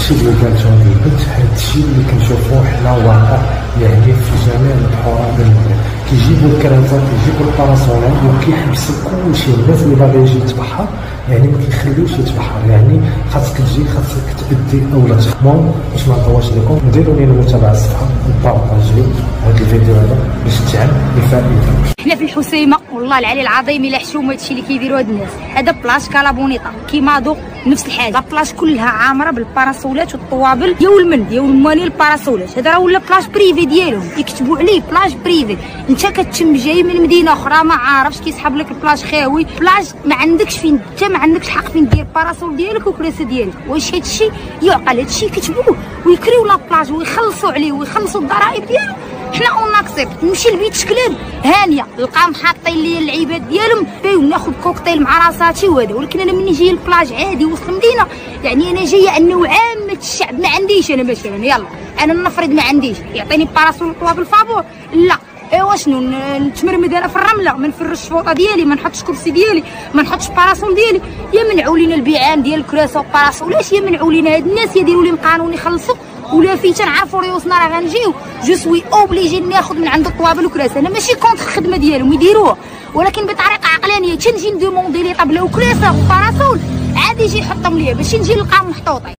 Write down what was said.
هادشي اللي قالته هذه البنت، هادشي اللي كنشوفوه حنا واقع يعني في جميع البحور ديال المغرب. كيجيبوا الكراسات، كيجيبوا الباراسولات وكيحبسوا كلشي. الناس اللي باغي يجي يتبحر يعني ما كيخليوش يتبحر، يعني خاصك تجي، خاصك تأدي اولادك. المهم باش ما نطولش لكم، نديروا لينا متابعه الصفحه وبارطاجيو هذا الفيديو هذا باش تعم الفائده. حنا في الحسيمه والله العلي العظيم الا حشومه هادشي اللي كيديروا هاد الناس. هذا بلاش كالابونيطا كيماضو نفس الحاجه، لا بلاش كلها عامره بالباراسولات والطوابل ديال المن ديال المواني الباراسولات. هذا راه ولا بلاش بريفي ديالهم، يكتبوا عليه بلاش بريفي. انت كتشم جاي من مدينه اخرى ما عارفش كيسحب لك البلاش خاوي، بلاش ما عندكش فين، انت ما عندكش الحق فين دير باراسول ديالك وكراسه ديالك. واش هادشي يعقل؟ هادشي كتبوه ويكريو لا بلاج ويخلصوا عليه ويخلصوا الضرائب ديالو. حنا اون اكسبت نمشي لبيت شكلان هانيه نلقاهم حاطين لي اللعيبات ديالهم بايو ناخذ كوكتيل مع راساتي وهذا. ولكن انا مني جايه البلاج عادي وسط المدينه، يعني انا جايه انه عامه الشعب ما عنديش انا مثلا، يلا انا نفرض ما عنديش يعطيني باراسول طوابل فابور، لا ايوا شنو نتمرمد انا في الرمله، ما نفرش الفوطه ديالي، ما نحطش كرسي ديالي، ما نحطش باراسول ديالي. يا منعوا لينا البيعان ديال الكراسه وباراسولاش، يا منعوا لينا هاد الناس، يديروا لهم قانون يخلصوا. ولا في تنعرفوا ريوسنا راه غنجيو جو سوي اوبليجي ناخذ من عند الطوابل وكراسه. انا ماشي كونتر الخدمه ديالهم يديروها، ولكن بطريقه عقلانيه. تنجي ندوموندي لي طابله وكراسه وباراسول عادي يجي يحطهم ليا باش نجي نلقاهم محطوطين.